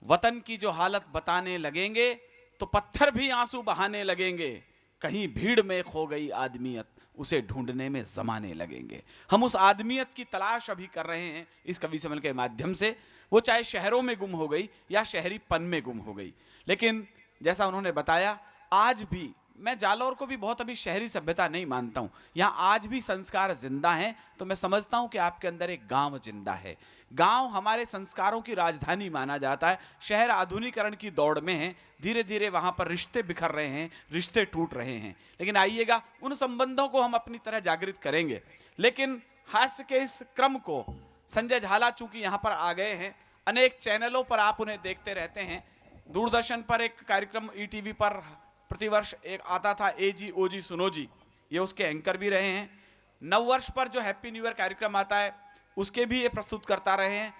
वतन की जो हालत बताने लगेंगे तो पत्थर भी आंसू बहाने लगेंगे। कहीं भीड़ में खो गई आदमियत, उसे ढूंढने में जमाने लगेंगे। हम उस आदमियत की तलाश अभी कर रहे हैं इस कवि सम्मेलन के माध्यम से। वो चाहे शहरों में गुम हो गई या शहरीपन में गुम हो गई, लेकिन जैसा उन्होंने बताया, आज भी मैं जालौर को भी बहुत अभी शहरी सभ्यता नहीं मानता हूं। यहां आज भी संस्कार जिंदा हैं, तो मैं समझता हूं कि आपके अंदर एक गांव जिंदा है। गांव हमारे संस्कारों की राजधानी माना जाता है। शहर आधुनिकीकरण की दौड़ में है, धीरे धीरे वहां पर रिश्ते बिखर रहे हैं, रिश्ते टूट रहे हैं। लेकिन आइएगा, उन संबंधों को हम अपनी तरह जागृत करेंगे। लेकिन हास्य के इस क्रम को संजय झाला चूंकि यहां पर आ गए हैं, अनेक चैनलों पर आप उन्हें देखते रहते हैं। दूरदर्शन पर एक कार्यक्रम ईटीवी पर प्रतिवर्ष एक आता था, एजी ओजी सुनो जी, ये उसके एंकर भी रहे हैं। नववर्ष पर जो हैप्पी न्यू ईयर कार्यक्रम आता है, उसके भी ये प्रस्तुत करता रहे हैं।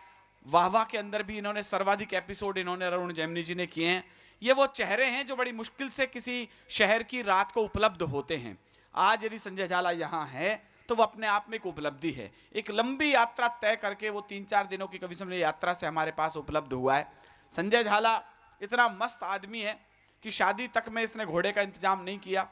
वाह वाह के अंदर भी इन्होंने सर्वाधिक एपिसोड इन्होंने अरुण जैमिनी जी ने किए हैं। ये वो चेहरे हैं जो बड़ी मुश्किल से किसी शहर की रात को उपलब्ध होते हैं। आज यदि संजय झाला यहाँ है तो वो अपने आप में एक उपलब्धि है। एक लंबी यात्रा तय करके वो 3-4 दिनों की कवि सम्मेलन यात्रा से हमारे पास उपलब्ध हुआ है। संजय झाला इतना मस्त आदमी है कि शादी तक में इसने घोड़े का इंतजाम नहीं किया।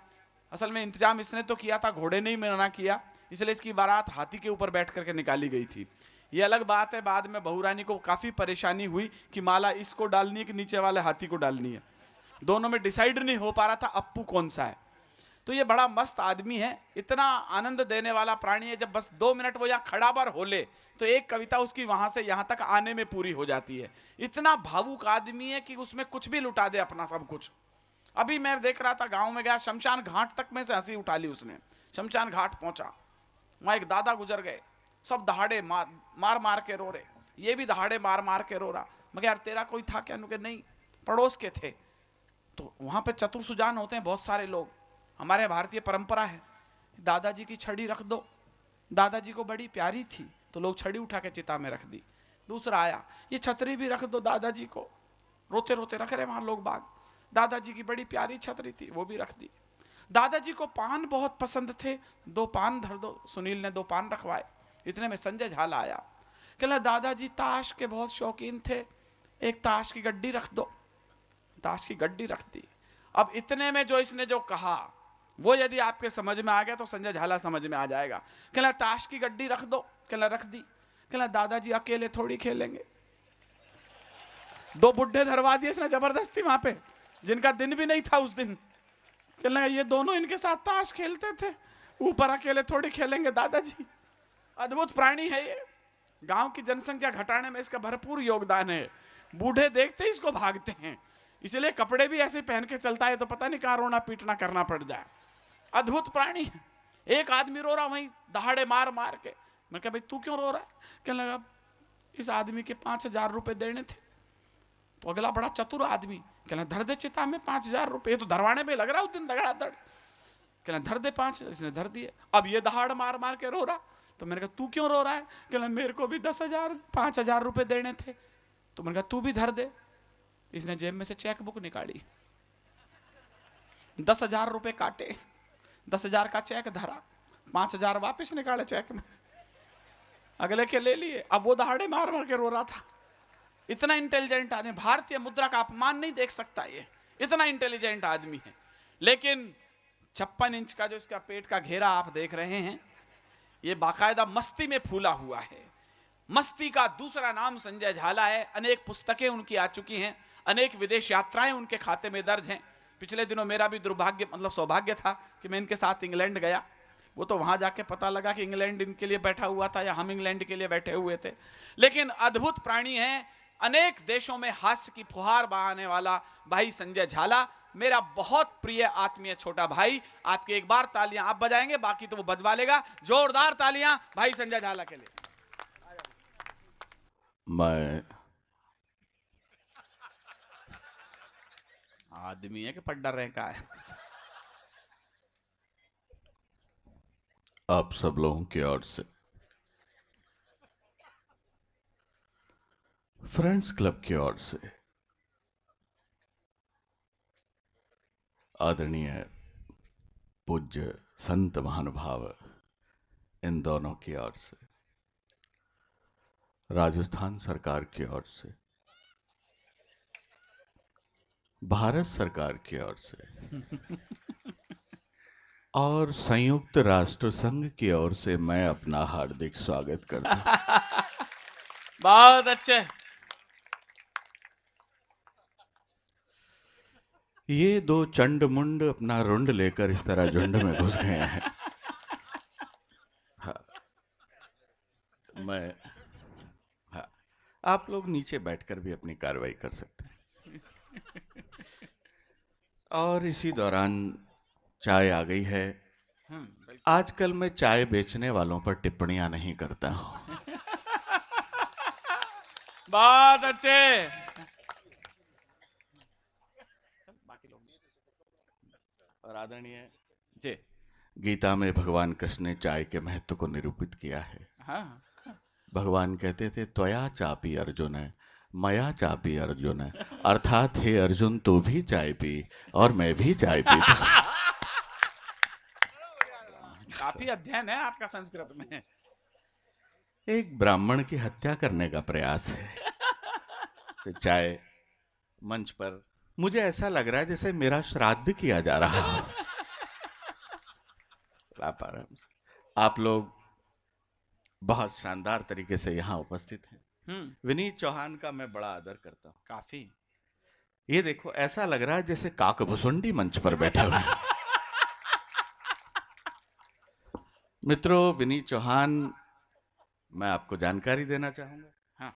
असल में इंतजाम इसने तो किया था, घोड़े ने ही मना किया, इसलिए इसकी बारात हाथी के ऊपर बैठ करके निकाली गई थी। ये अलग बात है, बाद में बहू रानी को काफी परेशानी हुई कि माला इसको डालनी है कि नीचे वाले हाथी को डालनी है। दोनों में डिसाइड नहीं हो पा रहा था अप्पू कौन सा है। तो ये बड़ा मस्त आदमी है, इतना आनंद देने वाला प्राणी है। जब बस 2 मिनट वो यहाँ खड़ा बार हो ले तो एक कविता उसकी वहां से यहां तक आने में पूरी हो जाती है। इतना भावुक आदमी है कि उसमें कुछ भी लुटा दे अपना सब कुछ। अभी मैं देख रहा था, गांव में गया, शमशान घाट तक में से हंसी उठा ली उसने। शमशान घाट पहुंचा, वहां एक दादा गुजर गए, सब दहाड़े मार मार के रो रहे, ये भी दहाड़े मार मार के रो रहा। मैं यार तेरा कोई था क्या? नहीं, पड़ोस के थे। तो वहां पे चतुर सुजान होते हैं बहुत सारे लोग, हमारे भारतीय परंपरा है, दादाजी की छड़ी रख दो, दादाजी को बड़ी प्यारी थी, तो लोग छड़ी उठा के चिता में रख दी। दूसरा आया, ये छतरी भी रख दो दादाजी को, रोते रोते रख रहे वहां लोग बाग, दादाजी की बड़ी प्यारी छतरी थी, वो भी रख दी। दादाजी को पान बहुत पसंद थे, 2 पान धर दो। सुनील ने 2 पान रखवाए। इतने में संजय झाला आया, कहला दादाजी ताश के बहुत शौकीन थे, एक ताश की गड्डी रख दो। ताश की गड्डी रख दी। अब इतने में जो इसने जो कहा वो यदि आपके समझ में आ गया तो संजय झाला समझ में आ जाएगा। कहला ताश की गड्डी रख दो, कहला रख दी। कहला दादाजी अकेले थोड़ी खेलेंगे। 2 बुढ़े धरवा दिए इसने जबरदस्ती वहां पे, जिनका दिन भी नहीं था उस दिन। कहने ये दोनों इनके साथ ताश खेलते थे, ऊपर अकेले थोड़ी खेलेंगे दादाजी। अद्भुत प्राणी है ये। गांव की जनसंख्या घटाने में इसका भरपूर योगदान है। बूढ़े देखते ही इसको भागते हैं, इसलिए कपड़े भी ऐसे पहन के चलता है तो पता नहीं कहां रोना पीटना करना पड़ जाए। अद्भुत प्राणी है। एक आदमी रो रहा वहीं दहाड़े मार मार के। मैं कहा भाई तू क्यों रो रहा है? कहने लगा इस आदमी के 5,000 रुपए देने थे। तो अगला बड़ा चतुर आदमी कहना धर दे चिता में 5,000 रुपए, तो धरवाने में लग रहा उस दिन दगड़ा दड़। कहना धर दे 5, इसने धर दिए। अब ये दहाड़ मार मार के रो रहा। तो मैंने कहा तू क्यों रो रहा है? कहना मेरे को भी 10,000 5,000 रुपए देने थे। तो मैंने कहा तू भी धर दे। इसने जेब में से चेक बुक निकाली, 10,000 रुपए काटे, 10,000 का चेक धरा, 5,000 वापस निकाले चेक में, अगले के ले लिए। अब वो दहाड़े मार मार के रो रहा था। इतना इंटेलिजेंट आदमी, भारतीय मुद्रा का अपमान नहीं देख सकता ये, इतना इंटेलिजेंट आदमी है। लेकिन 56 इंच का जो इसका पेट का घेरा आप देख रहे हैं, ये बाकायदा मस्ती में फूला हुआ है। मस्ती का दूसरा नाम संजय झाला है। अनेक पुस्तकें उनकी आ चुकी हैं, अनेक विदेश यात्राएं उनके खाते में दर्ज हैं। पिछले दिनों मेरा भी दुर्भाग्य मतलब सौभाग्य था कि मैं इनके साथ इंग्लैंड गया। वो तो वहां जाके पता लगा कि इंग्लैंड इनके लिए बैठा हुआ था या हम इंग्लैंड के लिए बैठे हुए थे। लेकिन अद्भुत प्राणी है, अनेक देशों में हास्य की फुहार बहाने वाला भाई संजय झाला, मेरा बहुत प्रिय आत्मीय छोटा भाई। आपकी एक बार तालियां आप बजाएंगे, बाकी तो वो बजवा लेगा। जोरदार तालियां भाई संजय झाला के लिए। मैं आदमी है कि पड्डा रहे का है। आप सब लोगों की ओर से फ्रेंड्स क्लब की ओर से आदरणीय पूज्य संत महानुभाव इन दोनों की ओर से, राजस्थान सरकार की ओर से भारत सरकार की ओर से और संयुक्त राष्ट्र संघ की ओर से मैं अपना हार्दिक स्वागत करता हूं। बहुत अच्छे। ये दो चंड मुंड अपना रुंड लेकर इस तरह झुंड में घुस गए हैं। हाँ, मैं हाँ, आप लोग नीचे बैठकर भी अपनी कार्रवाई कर सकते हैं। और इसी दौरान चाय आ गई है। आजकल मैं चाय बेचने वालों पर टिप्पणियां नहीं करता हूं। बहुत अच्छे। और आदरणीय जी। गीता में भगवान कृष्ण ने चाय के महत्व को निरूपित किया है। हाँ। भगवान कहते थे त्वया चापी अर्जुन है, मया चापी अर्जुन है, अर्थात हे अर्जुन तू भी चाय पी और मैं भी चाय पीता। काफी अध्ययन है आपका संस्कृत में। एक ब्राह्मण की हत्या करने का प्रयास है। तो चाय मंच पर मुझे ऐसा लग रहा है जैसे मेरा श्राद्ध किया जा रहा हो। आप आराम से, आप लोग बहुत शानदार तरीके से यहाँ उपस्थित हैं। विनीत चौहान का मैं बड़ा आदर करता हूँ। काफी। ये देखो ऐसा लग रहा है जैसे काकभुसुंडी मंच पर बैठे हुए हैं। मित्रों, विनीत चौहान, मैं आपको जानकारी देना चाहूंगा। हाँ।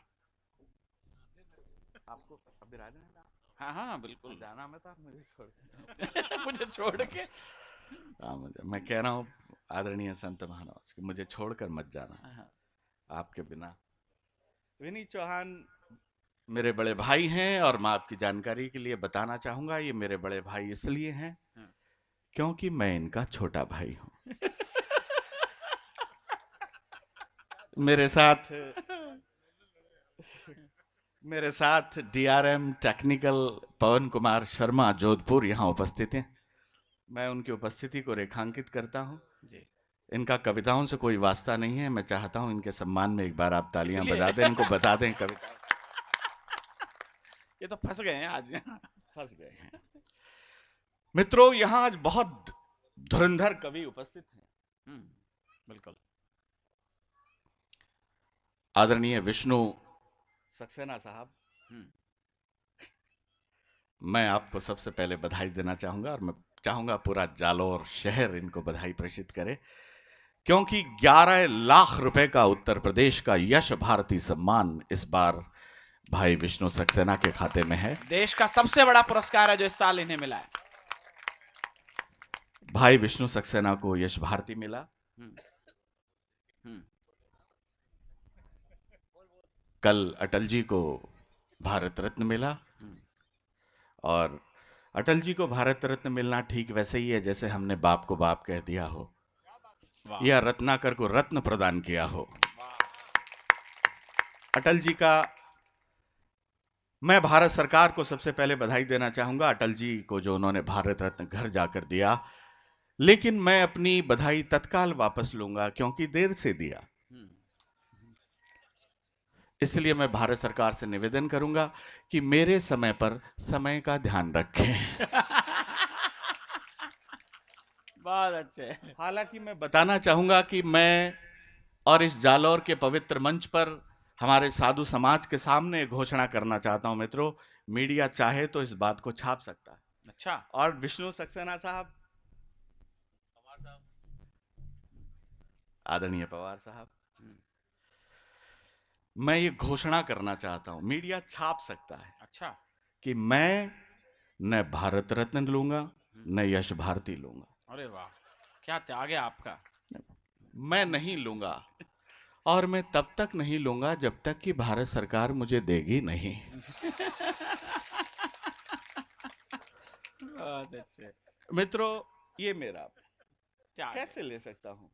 आपको अभी राजन हाँ हाँ बिल्कुल जाना में था, मुझे छोड़ के मुझे छोड़ के। हाँ, मैं कह रहा हूँ आदरणीय संत महानुभाव कि मुझे छोड़कर मत जाना। हाँ। आपके बिना विनीत चौहान मेरे बड़े भाई हैं और मैं आपकी जानकारी के लिए बताना चाहूंगा, ये मेरे बड़े भाई इसलिए हैं क्योंकि मैं इनका छोटा भाई हूं। मेरे साथ डीआरएम टेक्निकल पवन कुमार शर्मा जोधपुर यहाँ उपस्थित हैं। मैं उनकी उपस्थिति को रेखांकित करता हूँ जी। इनका कविताओं से कोई वास्ता नहीं है। मैं चाहता हूँ इनके सम्मान में एक बार आप तालियां बजा दें, इनको बता दें कविता। ये तो फंस गए हैं आज, फंस गए हैं। मित्रों, यहाँ आज बहुत धुरंधर कवि उपस्थित हैं। बिल्कुल। आदरणीय विष्णु सक्सेना साहब, मैं आपको सबसे पहले बधाई देना चाहूंगा और मैं चाहूंगा पूरा जालौर शहर इनको बधाई प्रेषित करे, क्योंकि 11 लाख रुपए का उत्तर प्रदेश का यश भारती सम्मान इस बार भाई विष्णु सक्सेना के खाते में है। देश का सबसे बड़ा पुरस्कार है जो इस साल इन्हें मिला है। भाई विष्णु सक्सेना को यश भारती मिला। कल अटल जी को भारत रत्न मिला। और अटल जी को भारत रत्न मिलना ठीक वैसे ही है जैसे हमने बाप को बाप कह दिया हो या रत्नाकर को रत्न प्रदान किया हो। अटल जी का मैं भारत सरकार को सबसे पहले बधाई देना चाहूंगा, अटल जी को जो उन्होंने भारत रत्न घर जाकर दिया, लेकिन मैं अपनी बधाई तत्काल वापस लूंगा क्योंकि देर से दिया। इसलिए मैं भारत सरकार से निवेदन करूंगा कि मेरे समय पर समय का ध्यान रखें। बहुत अच्छे। हालांकि मैं बताना चाहूंगा कि मैं और इस जालौर के पवित्र मंच पर हमारे साधु समाज के सामने घोषणा करना चाहता हूं। मित्रों, मीडिया चाहे तो इस बात को छाप सकता है। अच्छा। और विष्णु सक्सेना साहब, आदरणीय पवार साहब, मैं ये घोषणा करना चाहता हूं, मीडिया छाप सकता है। अच्छा। कि मैं न भारत रत्न लूंगा न यश भारती लूंगा। अरे वाह, क्या त्याग है आपका। मैं नहीं लूंगा और मैं तब तक नहीं लूंगा जब तक कि भारत सरकार मुझे देगी नहीं। बहुत अच्छे। मित्रों, ये मेरा कैसे ले सकता हूं।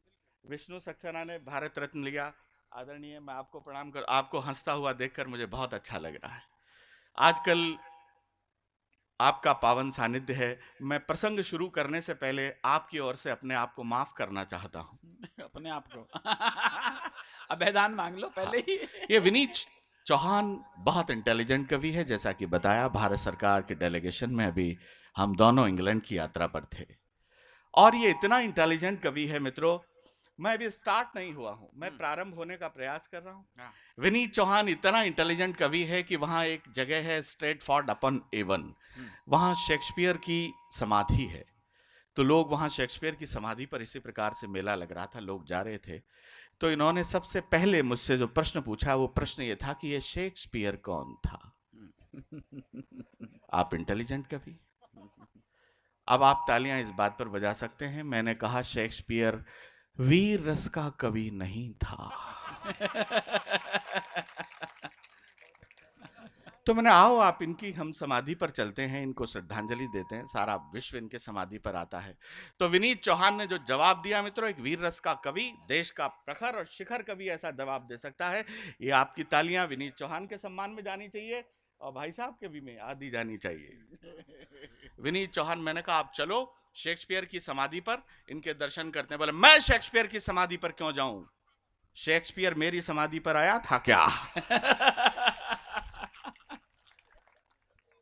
विष्णु सक्सेना ने भारत रत्न लिया। आदरणीय, मैं आपको प्रणाम कर, आपको हंसता हुआ देखकर मुझे बहुत अच्छा लग रहा है। आजकल आपका पावन सानिध्य है। मैं प्रसंग शुरू करने से पहले आपकी ओर से अपने आप को माफ करना चाहता हूं। अपने आप को अभेदान मांग लो पहले ही। ये विनीत चौहान बहुत इंटेलिजेंट कवि है, जैसा कि बताया। भारत सरकार के डेलीगेशन में अभी हम दोनों इंग्लैंड की यात्रा पर थे, और ये इतना इंटेलिजेंट कवि है मित्रों, मैं अभी स्टार्ट नहीं हुआ हूं, मैं प्रारंभ होने का प्रयास कर रहा हूं। विनीत चौहान इतना इंटेलिजेंट कवि है कि वहां एक जगह है स्ट्रेटफोर्ड अपॉन एवन, वहां शेक्सपियर की समाधि है। तो लोग वहां शेक्सपियर की समाधि पर इसी प्रकार से मेला लग रहा था, लोग जा रहे थे, तो इन्होंने सबसे पहले मुझसे जो प्रश्न पूछा वो प्रश्न ये था कि ये शेक्सपियर कौन था। आप इंटेलिजेंट कवि, अब आप तालियां इस बात पर बजा सकते हैं। मैंने कहा शेक्सपियर वीर रस का कवि नहीं था। तो मैंने, आओ आप इनकी हम समाधि पर चलते हैं, इनको श्रद्धांजलि देते हैं, सारा विश्व इनके समाधि पर आता है। तो विनीत चौहान ने जो जवाब दिया मित्रों, एक वीर रस का कवि, देश का प्रखर और शिखर कवि ऐसा जवाब दे सकता है। ये आपकी तालियां विनीत चौहान के सम्मान में जानी चाहिए, और भाई साहब के भी में आदि जानी चाहिए। विनीत चौहान, मैंने कहा आप चलो शेक्सपियर की समाधि पर, इनके दर्शन करते हैं। बोले मैं शेक्सपियर की समाधि पर क्यों जाऊं, शेक्सपियर मेरी समाधि पर आया था क्या?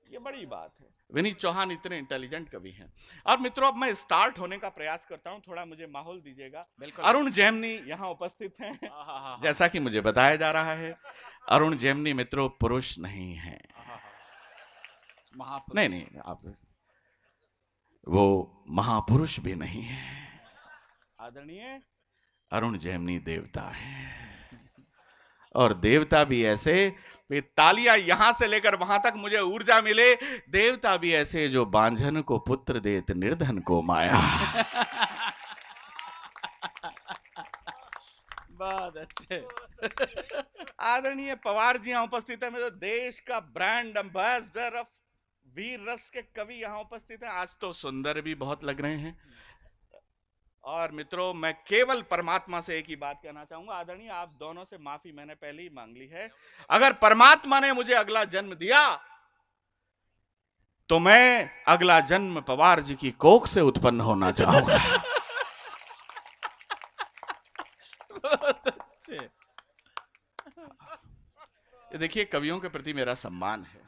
ये बड़ी बात है। विनीत चौहान इतने इंटेलिजेंट कवि हैं। और मित्रों, अब मैं स्टार्ट होने का प्रयास करता हूं, थोड़ा मुझे माहौल दीजिएगा। अरुण जैमिनी यहां उपस्थित हैं, जैसा कि मुझे बताया जा रहा है। अरुण जैमिनी मित्रों पुरुष नहीं है, नहीं नहीं, आप वो महापुरुष भी नहीं है। आदरणीय अरुण जैमिनी देवता हैं, और देवता भी ऐसे, तालियां यहां से लेकर वहां तक मुझे ऊर्जा मिले। देवता भी ऐसे जो बांझन को पुत्र देत निर्धन को माया। बहुत अच्छे। आदरणीय पवार जी यहां उपस्थित है, मेरे देश का ब्रांड एम्बेसडर ऑफ वीर रस के कवि यहां उपस्थित हैं। आज तो सुंदर भी बहुत लग रहे हैं। और मित्रों, मैं केवल परमात्मा से एक ही बात कहना चाहूंगा। आदरणीय, आप दोनों से माफी मैंने पहले ही मांग ली है। अगर परमात्मा ने मुझे अगला जन्म दिया तो मैं अगला जन्म पवार जी की कोख से उत्पन्न होना चाहूंगा। बहुत अच्छे। ये देखिए, कवियों के प्रति मेरा सम्मान है।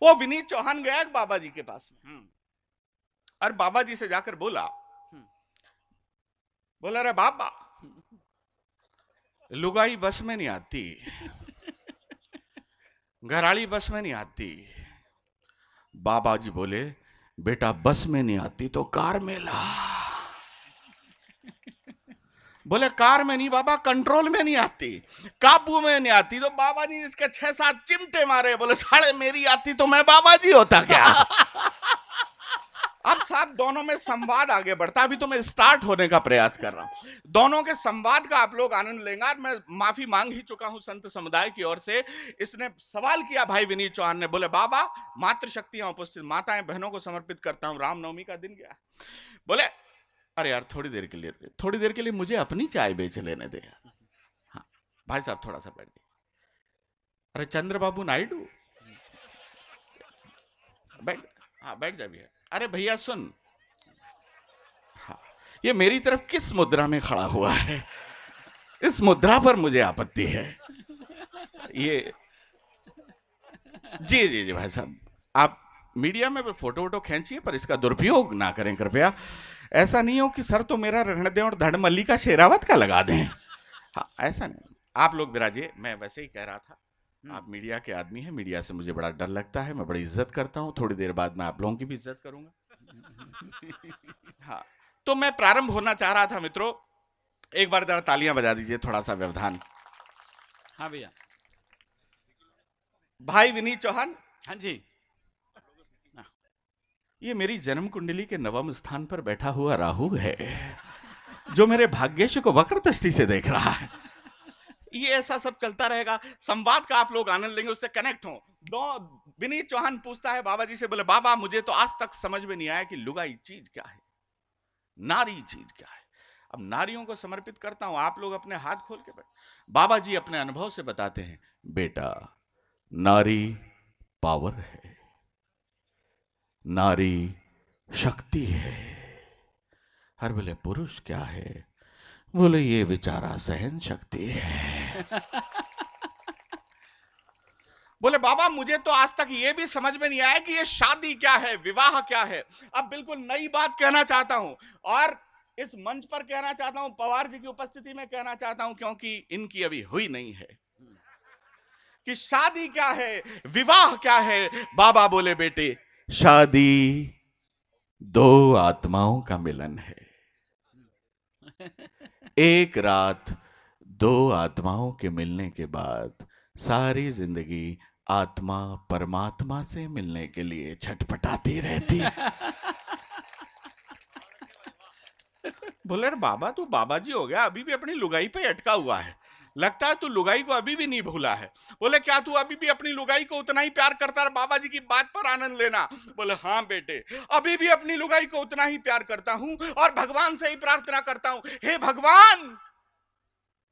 वो विनीत चौहान गया बाबा जी के पास में, और बाबा जी से जाकर बोला रे बाबा, लुगाई बस में नहीं आती, घराड़ी बस में नहीं आती। बाबा जी बोले, बेटा बस में नहीं आती तो कार में ला। बोले कार में नहीं बाबा, कंट्रोल में नहीं आती, काबू में नहीं आती। तो बाबा जी इसके 6-7 चिमटे मारे, बोले साले मेरी आती तो मैं बाबा जी होता क्या? अब साहब दोनों में संवाद आगे बढ़ता, अभी तो मैं स्टार्ट होने का प्रयास कर रहा हूं। दोनों के संवाद का आप लोग आनंद लेंगे। और मैं माफी मांग ही चुका हूं संत समुदाय की ओर से। इसने सवाल किया भाई विनीत चौहान ने, बोले बाबा मातृशक्तियां उपस्थित, माताएं बहनों को समर्पित करता हूं, रामनवमी का दिन गया। बोले अरे यार थोड़ी देर के लिए मुझे अपनी चाय बेच लेने दे। हाँ भाई साहब थोड़ा सा बैठ गए। अरे चंद्रबाबू नायडू, बैठ, हाँ बैठ जा भैया। अरे भैया सुन, हाँ ये मेरी तरफ किस मुद्रा में खड़ा हुआ है, इस मुद्रा पर मुझे आपत्ति है। ये जी जी जी भाई साहब, आप मीडिया में फोटो वोटो खींचिए पर इसका दुरुपयोग ना करें कृपया। ऐसा नहीं हो कि सर तो मेरा रहने दें और धड़ मल्लिका शेरावत का लगा दें। हाँ ऐसा नहीं, आप लोग विराजिए। मैं वैसे ही कह रहा था, आप मीडिया के आदमी हैं, मीडिया से मुझे बड़ा डर लगता है, मैं बड़ी इज्जत करता हूं, थोड़ी देर बाद मैं आप लोगों की भी इज्जत करूंगा। हाँ तो मैं प्रारंभ होना चाह रहा था मित्रों, एक बार जरा तालियां बजा दीजिए, थोड़ा सा व्यवधान। हाँ भैया। भाई विनीत चौहान, हाँ जी। ये मेरी जन्म कुंडली के 9वें स्थान पर बैठा हुआ राहु है, जो मेरे भाग्येश को वक्र दृष्टि से देख रहा है। ये ऐसा सब चलता रहेगा, संवाद का आप लोग आनंद लेंगे, उससे कनेक्ट हो। विनीत चौहान पूछता है बाबा जी से, बोले बाबा मुझे तो आज तक समझ में नहीं आया कि लुगाई चीज क्या है, नारी चीज क्या है। अब नारियों को समर्पित करता हूं, आप लोग अपने हाथ खोल के बैठ। बाबा जी अपने अनुभव से बताते हैं, बेटा नारी पावर है, नारी शक्ति है। हर बोले पुरुष क्या है, बोले ये बेचारा सहन शक्ति है। बोले बाबा मुझे तो आज तक ये भी समझ में नहीं आया कि ये शादी क्या है, विवाह क्या है। अब बिल्कुल नई बात कहना चाहता हूं और इस मंच पर कहना चाहता हूं, पवार जी की उपस्थिति में कहना चाहता हूं, क्योंकि इनकी अभी हुई नहीं है, कि शादी क्या है, विवाह क्या है। बाबा बोले बेटे शादी दो आत्माओं का मिलन है। एक रात दो आत्माओं के मिलने के बाद सारी जिंदगी आत्मा परमात्मा से मिलने के लिए छटपटाती रहती है। बोले अरे बाबा तू बाबा जी हो गया, अभी भी अपनी लुगाई पे अटका हुआ है, लगता है तू लुगाई को अभी भी नहीं भूला है। बोले क्या तू अभी भी अपनी लुगाई को उतना ही प्यार करता है, बाबा जी की बात पर आनंद लेना। बोले हाँ बेटे अभी भी अपनी लुगाई को उतना ही प्यार करता हूं और भगवान से ही प्रार्थना करता हूं, हे भगवान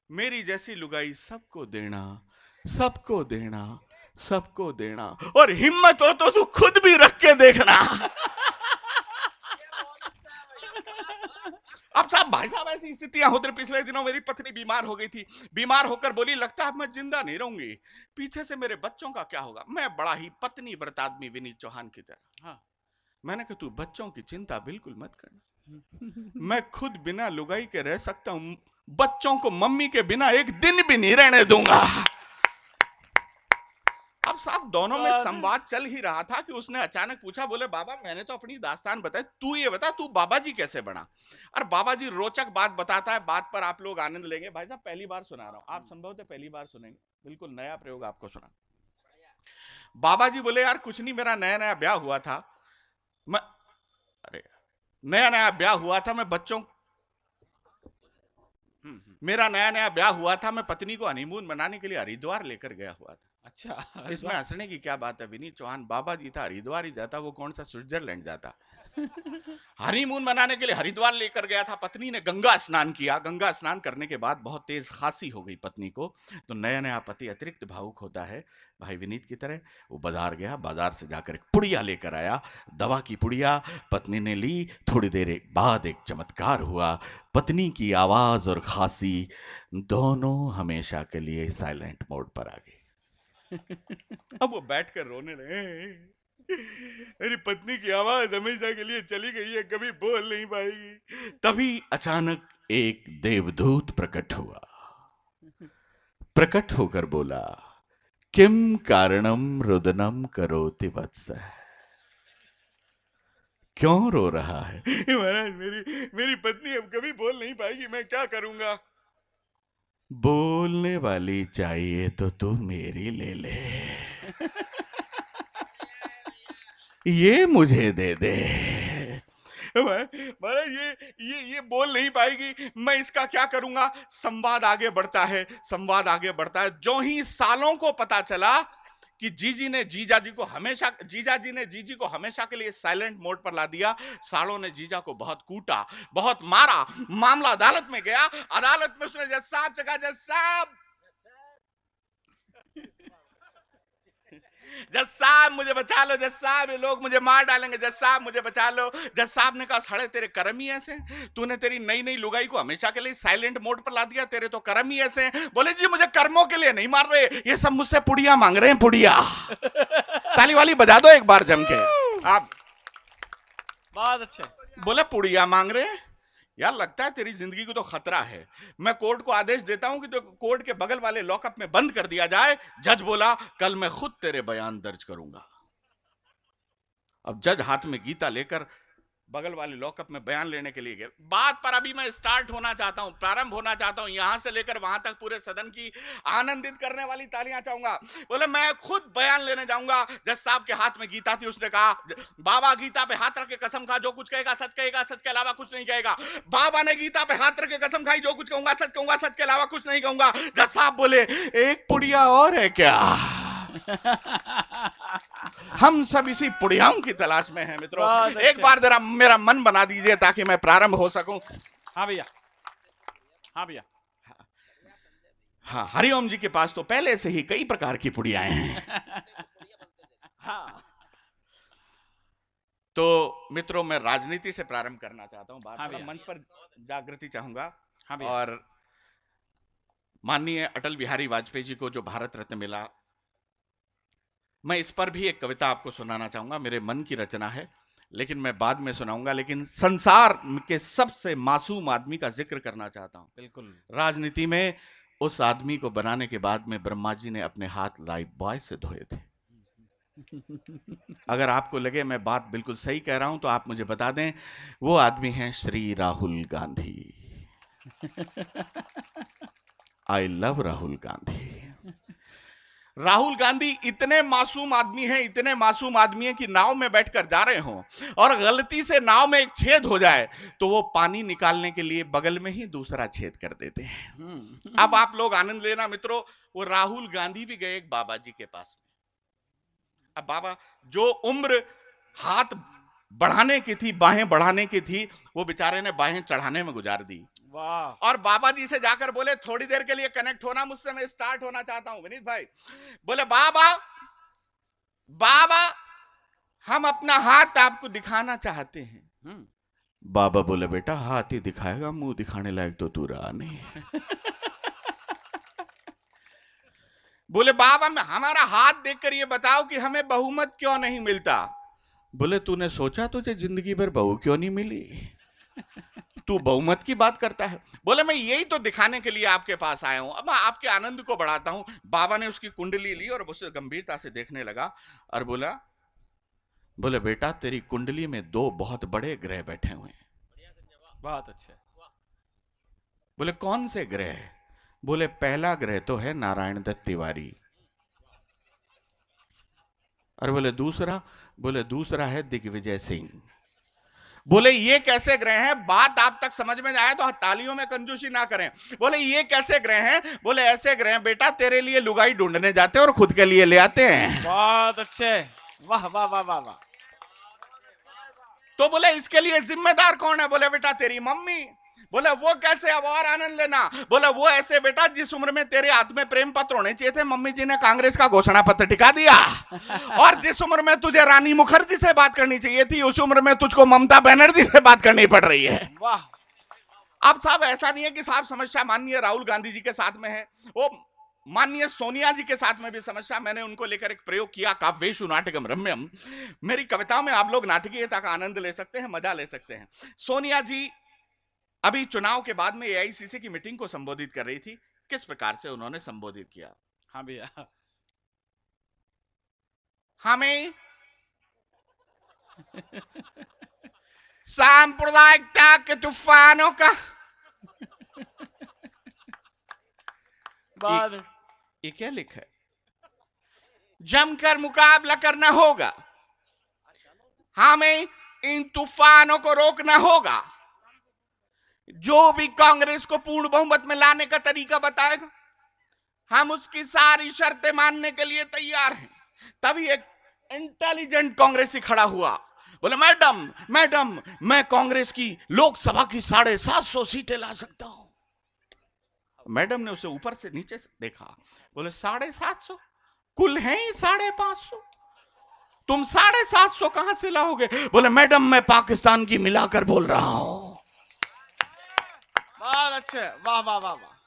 मेरी जैसी लुगाई सबको देना, सबको देना, सबको देना, और हिम्मत हो तो तू खुद भी रख के देखना। अब साहब भाई साहब ऐसी स्थितियां होती, पिछले दिनों मेरी पत्नी बीमार हो गई थी, बीमार होकर बोली लगता है मैं जिंदा नहीं रहूंगी, पीछे से मेरे बच्चों का क्या होगा। मैं बड़ा ही पत्नी व्रत आदमी विनीत चौहान की तरह, हाँ। मैंने कहा तू बच्चों की चिंता बिल्कुल मत करना, मैं खुद बिना लुगाई के रह सकता हूं, बच्चों को मम्मी के बिना एक दिन भी नहीं रहने दूंगा। अब साहब दोनों में संवाद चल ही रहा था कि उसने अचानक पूछा, बोले बाबा मैंने तो अपनी दास्तान बताई, तू ये बता तू बाबा जी कैसे बना। और बाबा जी रोचक बात बताता है, बात पर आप लोग आनंद लेंगे। भाई साहब पहली बार सुना रहा हूं, आप संभवतः पहली बार सुनेंगे, बिल्कुल नया प्रयोग आपको सुना। बाबा जी बोले यार कुछ नहीं, मेरा नया नया ब्याह हुआ था, मैं अरे नया नया ब्याह हुआ था, मैं बच्चों मेरा नया नया ब्याह हुआ था, मैं पत्नी को हनीमून मनाने के लिए हरिद्वार लेकर गया हुआ था। अच्छा, इसमें हंसने की क्या बात है विनीत चौहान, बाबा जी था हरिद्वार ही जाता, वो कौन सा स्विट्जरलैंड जाता। हनीमून मनाने के लिए हरिद्वार लेकर गया था, पत्नी ने गंगा स्नान किया, गंगा स्नान करने के बाद बहुत तेज खांसी हो गई पत्नी को, तो नया नया पति अतिरिक्त भावुक होता है भाई विनीत की तरह, वो बाजार गया, बाजार से जाकर एक पुड़िया लेकर आया, दवा की पुड़िया पत्नी ने ली। थोड़ी देर बाद एक चमत्कार हुआ, पत्नी की आवाज और खांसी दोनों हमेशा के लिए साइलेंट मोड पर आ गई। अब वो बैठकर रोने लगे, मेरी पत्नी की आवाज हमेशा के लिए चली गई है, कभी बोल नहीं पाएगी। तभी अचानक एक देवदूत प्रकट हुआ, प्रकट होकर बोला किम कारणम रुदनम करोति वत्स, क्यों रो रहा है। महाराज मेरी पत्नी अब कभी बोल नहीं पाएगी, मैं क्या करूंगा। बोलने वाली चाहिए तो तू मेरी ले ले, ये मुझे दे दे। महाराज ये बोल नहीं पाएगी, मैं इसका क्या करूंगा। संवाद आगे बढ़ता है, संवाद आगे बढ़ता है। जो ही सालों को पता चला कि जीजी ने जीजा जी को हमेशा के लिए साइलेंट मोड पर ला दिया, सालों ने जीजा को बहुत कूटा, बहुत मारा, मामला अदालत में गया, अदालत में उसने जज साहब से कहा, जज साहब मुझे बचा लो, जज साहब ये लोग मुझे मार डालेंगे, जज साहब मुझे बचा लो। जज साहब ने कहा साले तेरे कर्म ही ऐसे, तूने तेरी नई नई लुगाई को हमेशा के लिए साइलेंट मोड पर ला दिया, तेरे तो कर्म ही ऐसे। बोले जी मुझे कर्मों के लिए नहीं मार रहे, ये सब मुझसे पुड़िया मांग रहे हैं, पुड़िया। ताली वाली बजा दो एक बार जम के आप, बहुत अच्छे। बोले पुड़िया मांग रहे हैं, यार लगता है तेरी जिंदगी को तो खतरा है, मैं कोर्ट को आदेश देता हूं कि तो कोर्ट के बगल वाले लॉकअप में बंद कर दिया जाए। जज बोला कल मैं खुद तेरे बयान दर्ज करूंगा। अब जज हाथ में गीता लेकर बगल वाले लॉकअप में बयान लेने के लिए गए। बात पर अभी मैं स्टार्ट होना चाहता हूं, प्रारंभ होना चाहता हूं, यहां से लेकर वहां तक पूरे सदन की आनंदित करने वाली तालियां चाहूंगा। बोले मैं खुद बयान लेने जाऊंगा। जज साहब के हाथ में गीता थी, उसने कहा बाबा गीता पे हाथ रख के कसम खा, जो कुछ कहेगा सच के अलावा कुछ नहीं कहेगा। बाबा ने गीता पे हाथ रख के कसम खाई, जो कुछ कहूंगा सच के अलावा कुछ नहीं कहूंगा। जज साहब बोले एक पुड़िया और है क्या। हम सब इसी पुड़ियाओं की तलाश में हैं मित्रों। एक बार जरा मेरा मन बना दीजिए ताकि मैं प्रारंभ हो सकूं। हाँ भैया, हाँ भैया, हाँ हरिओम जी के पास तो पहले से ही कई प्रकार की पुड़ियाएं हैं। हाँ तो मित्रों मैं राजनीति से प्रारंभ करना चाहता हूं, बात हाँ मंच पर जागृति चाहूंगा। हाँ और माननीय अटल बिहारी वाजपेयी जी को जो भारत रत्न मिला, मैं इस पर भी एक कविता आपको सुनाना चाहूंगा, मेरे मन की रचना है, लेकिन मैं बाद में सुनाऊंगा। लेकिन संसार के सबसे मासूम आदमी का जिक्र करना चाहता हूं। बिल्कुल। राजनीति में उस आदमी को बनाने के बाद में ब्रह्मा जी ने अपने हाथ लाइफ बॉय से धोए थे। अगर आपको लगे मैं बात बिल्कुल सही कह रहा हूं तो आप मुझे बता दें। वो आदमी है श्री राहुल गांधी। I love Rahul Gandhi. राहुल गांधी इतने मासूम आदमी हैं, इतने मासूम आदमी हैं कि नाव में बैठकर जा रहे हों और गलती से नाव में एक छेद हो जाए तो वो पानी निकालने के लिए बगल में ही दूसरा छेद कर देते हैं। अब आप लोग आनंद लेना मित्रों, वो राहुल गांधी भी गए एक बाबा जी के पास में। अब बाबा जो उम्र हाथ बढ़ाने की थी, बाहें बढ़ाने की थी, वो बेचारे ने बाहें चढ़ाने में गुजार दी। वाह। और बाबा जी से जाकर बोले थोड़ी देर के लिए कनेक्ट होना मुझसे, मैं स्टार्ट होना चाहता हूं। विनीत भाई बोले बाबा बाबा हम अपना हाथ आपको दिखाना चाहते हैं। बाबा बोले बेटा हाथ ही दिखाएगा, मुंह दिखाने लायक तो तू रहा नहीं। बोले बाबा हमारा हाथ देखकर ये बताओ कि हमें बहुमत क्यों नहीं मिलता। बोले तूने सोचा तुझे जिंदगी भर बहू क्यों नहीं मिली, तू बहुमत की बात करता है। बोले मैं यही तो दिखाने के लिए आपके पास आया हूं, अब मैं आपके आनंद को बढ़ाता हूं। बाबा ने उसकी कुंडली ली और उसे गंभीरता से देखने लगा और बोले बेटा तेरी कुंडली में 2 बहुत बड़े ग्रह बैठे हुए हैं। बहुत अच्छे। बोले कौन से ग्रह? बोले पहला ग्रह तो है नारायण दत्त तिवारी। और बोले दूसरा है दिग्विजय सिंह। बोले ये कैसे ग्रह हैं? बात आप तक समझ में आए तो तालियों में कंजूसी ना करें। बोले ये कैसे ग्रह हैं? बोले ऐसे ग्रह हैं बेटा तेरे लिए लुगाई ढूंढने जाते हैं और खुद के लिए ले आते हैं। बहुत अच्छे। वाह वाह वाह वाह वाह। तो बोले इसके लिए जिम्मेदार कौन है? बोले बेटा तेरी मम्मी। बोले वो कैसे? अब और आनंद लेना। बोले वो ऐसे बेटा जिस उम्र में तेरे हाथ में प्रेम पत्र होने चाहिए थे मम्मी जी ने कांग्रेस का घोषणा पत्र टिका दिया। और जिस उम्र में तुझे रानी मुखर्जी से बात करनी चाहिए थी उस उम्र में तुझको ममता बनर्जी से बात करनी पड़ रही है। वाह। अब साहब ऐसा नहीं है कि साहब समस्या माननीय राहुल गांधी जी के साथ में है, वो माननीय सोनिया जी के साथ में भी समस्या। मैंने उनको लेकर एक प्रयोग किया, काव्येषु नाटकम रम्यम। मेरी कविताओं में आप लोग नाटकीयता का आनंद ले सकते हैं, मजा ले सकते हैं। सोनिया जी अभी चुनाव के बाद में एआईसीसी की मीटिंग को संबोधित कर रही थी। किस प्रकार से उन्होंने संबोधित किया? हाँ भैया। हमें सांप्रदायिकता के तूफानों का ये क्या लिखा है? जमकर मुकाबला करना होगा, हमें इन तूफानों को रोकना होगा। जो भी कांग्रेस को पूर्ण बहुमत में लाने का तरीका बताएगा हम उसकी सारी शर्तें मानने के लिए तैयार हैं। तभी एक इंटेलिजेंट कांग्रेसी खड़ा हुआ, बोले मैडम मैं कांग्रेस की लोकसभा की 750 सीटें ला सकता हूं। मैडम ने उसे ऊपर से नीचे से देखा, बोले 750? कुल है ही 550, तुम 750 कहां से लाओगे? बोले मैडम मैं पाकिस्तान की मिलाकर बोल रहा हूं। बहुत अच्छे। वाह वाह वाह वाह।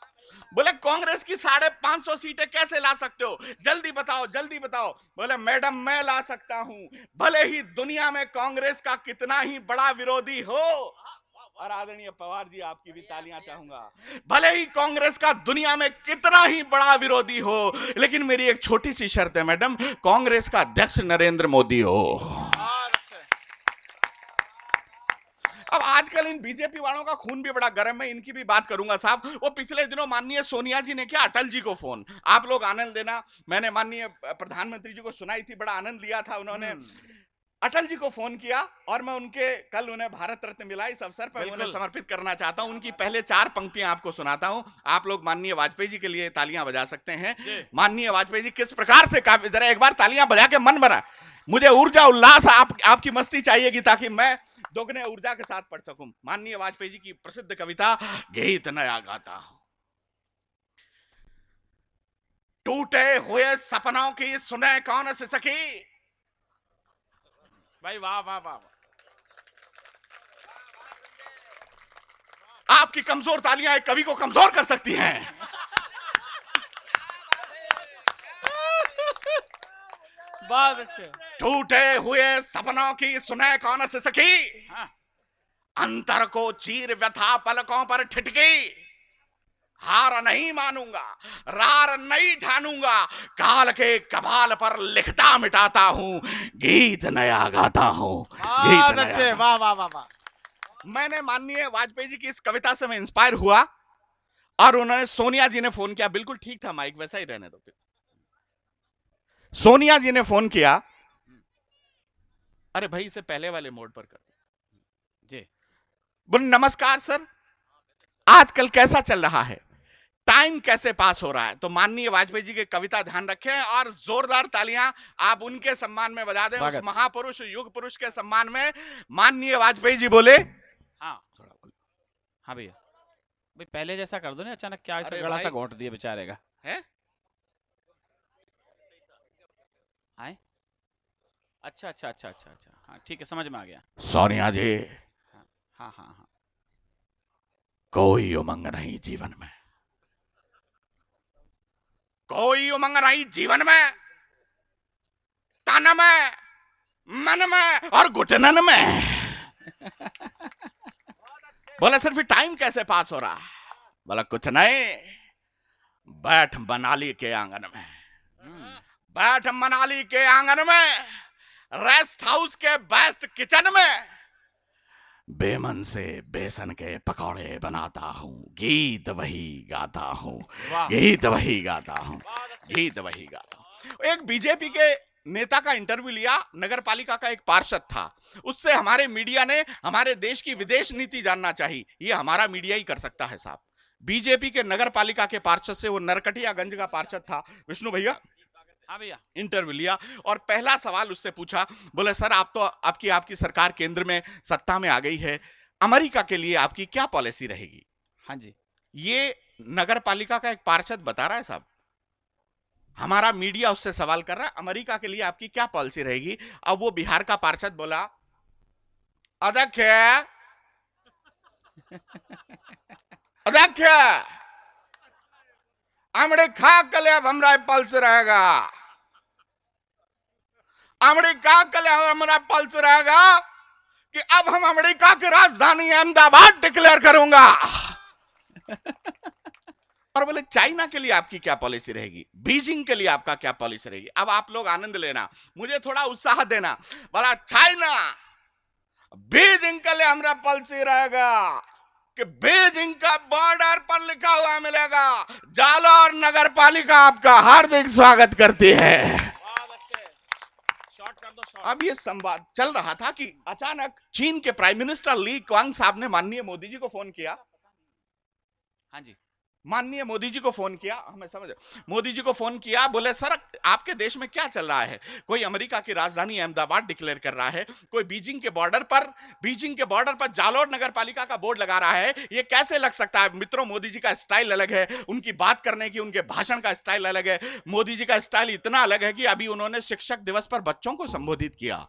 बोले कांग्रेस की 550 सीटें कैसे ला सकते हो? जल्दी बताओ जल्दी बताओ। बोले मैडम मैं ला सकता हूं, भले ही दुनिया में कांग्रेस का कितना ही बड़ा विरोधी हो। और आदरणीय पवार जी आपकी भी तालियां चाहूंगा। भले ही कांग्रेस का दुनिया में कितना ही बड़ा विरोधी हो, लेकिन मेरी एक छोटी सी शर्त है मैडम, कांग्रेस का अध्यक्ष नरेंद्र मोदी हो। अब आजकल इन बीजेपी वालों का खून भी बड़ा गर्म है, इनकी भी बात करूंगा साहब। वो पिछले दिनों माननीय सोनिया जी ने किया अटल जी को फोन, आप लोग आनंद लेना। मैंने माननीय प्रधानमंत्री जी को सुनाई थी, बड़ा आनंद लिया था। उन्होंने अटल जी को फोन किया और मैं कल उन्हें भारत रत्न मिला, इस अवसर पर उन्हें समर्पित करना चाहता हूं। उनकी पहले 4 पंक्तियां आपको सुनाता हूं। आप लोग माननीय वाजपेयी जी के लिए तालियां बजा सकते हैं। माननीय वाजपेयी जी किस प्रकार से काफी, जरा एक बार तालियां बजा के मन बना। मुझे ऊर्जा उल्लास आपकी मस्ती चाहिएगी ताकि मैं दोगुने ऊर्जा के साथ पढ़ सकूं। माननीय वाजपेयी जी की प्रसिद्ध कविता गीत नया गाता हूं। टूटे हुए सपनों की सुने कौन से सखी। भाई वाह वाह वाह। आपकी कमजोर तालियां एक कवि को कमजोर कर सकती हैं। बहुत अच्छे। टूटे हुए सपनों की सुने कौन से सखी, हाँ। अंतर को चीर व्यथा पलकों पर ठिठकी, हार नहीं मानूंगा, रार नहीं ठानूंगा, काल के कबाल पर लिखता मिटाता हूं, गीत नया गाता हूं, गीत बहुत नया अच्छे, गाता। वाह वाह वाह वाह। मैंने माननीय वाजपेयी जी की इस कविता से मैं इंस्पायर हुआ और उन्होंने सोनिया जी ने फोन किया, बिल्कुल ठीक था माइक वैसा ही रहने दो। सोनिया जी ने फोन किया, अरे भाई इसे पहले वाले मोड पर कर जी। बोले नमस्कार सर, आजकल कैसा चल रहा है, टाइम कैसे पास हो रहा है। तो माननीय वाजपेयी जी की कविता ध्यान रखें और जोरदार तालियां आप उनके सम्मान में बजा दें, उस स्वागत। महापुरुष युग पुरुष के सम्मान में। माननीय वाजपेयी जी बोले, हाँ हाँ भैया, भाई पहले जैसा कर दो ना, अचानक क्या ऐसा अरे गड़ा सा भाई। घोंट दिया बेचारे का है आए। अच्छा अच्छा अच्छा अच्छा अच्छा, हाँ ठीक है, समझ में आ गया। सोनिया जी, हाँ हाँ हाँ हाँ। कोई उमंग नहीं जीवन में, कोई उमंग नहीं जीवन में, तन में, मन में और घुटनन में। बोला सर फिर टाइम कैसे पास हो रहा है, बोला कुछ नहीं, बैठ मनाली के आंगन में, बैठ मनाली के आंगन में, रेस्ट हाउस के बेस्ट किचन में, बेमन से बेसन के पकौड़े बनाता हूँ, गीत वही गाता हूँ, वाह। गीत वही गाता हूँ, गीत वही गाता हूँ। एक बीजेपी के नेता का इंटरव्यू लिया, नगर पालिका का एक पार्षद था, उससे हमारे मीडिया ने हमारे देश की विदेश नीति जानना चाहिए, ये हमारा मीडिया ही कर सकता है साहब। बीजेपी के नगर पालिका के पार्षद से, वो नरकटियागंज का पार्षद था, विष्णु भैया, हाँ भैया। इंटरव्यू लिया और पहला सवाल उससे पूछा, बोले सर आप तो आपकी सरकार केंद्र में सत्ता में आ गई है, अमेरिका के लिए आपकी क्या पॉलिसी रहेगी। हाँ जी। ये नगर पालिका का एक पार्षद बता रहा है साहब, हमारा मीडिया उससे सवाल कर रहा है अमेरिका के लिए आपकी क्या पॉलिसी रहेगी। अब वो बिहार का पार्षद बोला, अध्यक्ष अध्यक्ष अमेरिका के लिए अब हमारा पॉलिसी रहेगा, अमेरिका के लिए हमारा पॉलिसी रहेगा कि अब हम अमेरिका की राजधानी अहमदाबाद डिक्लेयर करूंगा। और बोले चाइना के लिए आपकी क्या पॉलिसी रहेगी, बीजिंग के लिए आपका क्या पॉलिसी रहेगी। अब आप लोग आनंद लेना, मुझे थोड़ा उत्साह देना। बोला चाइना, बीजिंग के लिए हमारा पॉलिसी रहेगा कि बीजिंग का बॉर्डर पर लिखा हुआ मिलेगा, जालौर नगर पालिका आपका हार्दिक स्वागत करती है। अब ये संवाद चल रहा था कि अचानक चीन के प्राइम मिनिस्टर ली क्वांग साहब ने माननीय मोदी जी को फोन किया। हाँ जी। माननीय मोदी जी को फोन किया, हमें समझ, मोदी जी को फोन किया, बोले सर आपके देश में क्या चल रहा है, कोई अमेरिका की राजधानी अहमदाबाद डिक्लेयर कर रहा है, कोई बीजिंग के बॉर्डर पर जालौर नगर पालिका का बोर्ड लगा रहा है, ये कैसे लग सकता है। मित्रों, मोदी जी का स्टाइल अलग है, उनकी बात करने की, उनके भाषण का स्टाइल अलग है। मोदी जी का स्टाइल इतना अलग है कि अभी उन्होंने शिक्षक दिवस पर बच्चों को संबोधित किया,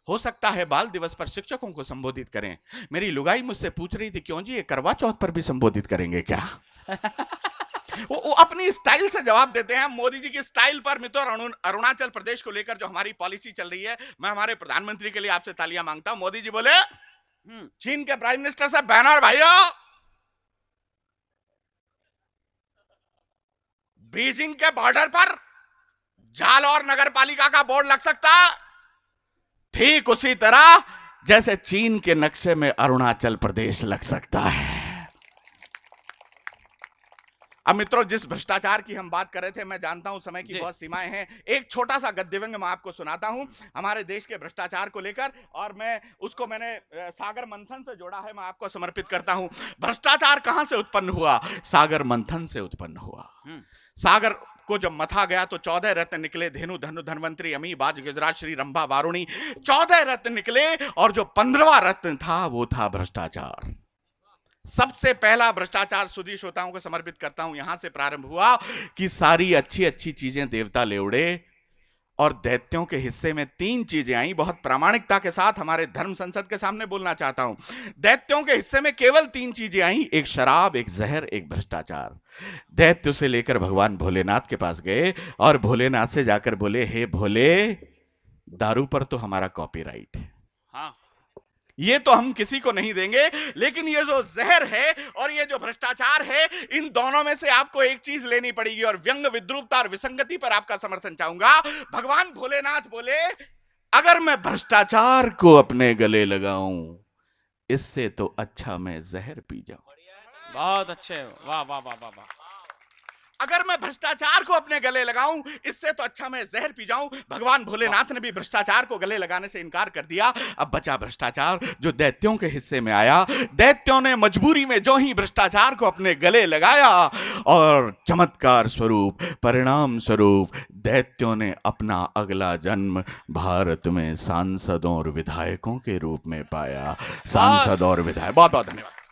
हो सकता है बाल दिवस पर शिक्षकों को संबोधित करें। मेरी लुगाई मुझसे पूछ रही थी, क्यों जी ये करवा चौथ पर भी संबोधित करेंगे क्या। वो अपनी स्टाइल से जवाब देते हैं। मोदी जी की स्टाइल पर मित्रों, अरुणाचल प्रदेश को लेकर जो हमारी पॉलिसी चल रही है, मैं हमारे प्रधानमंत्री के लिए आपसे तालियां मांगता हूं। मोदी जी बोले चीन के प्राइम मिनिस्टर से, बहनों भाइयों, बीजिंग के बॉर्डर पर जालौर नगर पालिका का बोर्ड लग सकता है, ठीक उसी तरह जैसे चीन के नक्शे में अरुणाचल प्रदेश लग सकता है। अब मित्रों, जिस भ्रष्टाचार की हम बात कर रहे थे, मैं जानता हूं समय की बहुत सीमाएं हैं, एक छोटा सा गद्यव्यंग मैं आपको सुनाता हूं हमारे देश के भ्रष्टाचार को लेकर, और मैंने सागर मंथन से जोड़ा है, मैं आपको समर्पित करता हूं। भ्रष्टाचार कहां से उत्पन्न हुआ, सागर मंथन से उत्पन्न हुआ। सागर को जब मथा गया तो 14 रत्न निकले, धेनु धनु धनवंतरी अमी बाज गुजरात श्री रंभा वारुणी, 14 रत्न निकले, और जो 15वां रत्न था वो था भ्रष्टाचार। सबसे पहला भ्रष्टाचार सुधी श्रोताओं को समर्पित करता हूं, यहां से प्रारंभ हुआ कि सारी अच्छी अच्छी चीजें देवता ले उड़े और दैत्यों के हिस्से में 3 चीजें आई। बहुत प्रामाणिकता के साथ हमारे धर्म संसद के सामने बोलना चाहता हूं। दैत्यों के हिस्से में केवल 3 चीजें आई, एक शराब, एक जहर, एक भ्रष्टाचार। दैत्य से लेकर भगवान भोलेनाथ के पास गए और भोलेनाथ से जाकर बोले, हे भोले, दारू पर तो हमारा कॉपीराइट है, हाँ, ये तो हम किसी को नहीं देंगे, लेकिन ये जो जहर है और ये जो भ्रष्टाचार है, इन दोनों में से आपको एक चीज लेनी पड़ेगी। और व्यंग, विद्रूपता और विसंगति पर आपका समर्थन चाहूंगा। भगवान भोलेनाथ बोले, अगर मैं भ्रष्टाचार को अपने गले लगाऊं, इससे तो अच्छा मैं जहर पी जाऊं। बहुत अच्छे, वाह वाह वाह वाह वाह। अगर मैं भ्रष्टाचार को अपने गले लगाऊं, इससे तो अच्छा मैं जहर पी जाऊं। भगवान भोलेनाथ ने भी भ्रष्टाचार को गले लगाने से इनकार कर दिया। अब बचा भ्रष्टाचार, जो दैत्यों के हिस्से में आया। दैत्यों ने मजबूरी में जो ही भ्रष्टाचार को अपने गले लगाया, और चमत्कार स्वरूप, परिणाम स्वरूप, दैत्यों ने अपना अगला जन्म भारत में सांसदों और विधायकों के रूप में पाया। सांसद और विधायक। बहुत बहुत धन्यवाद।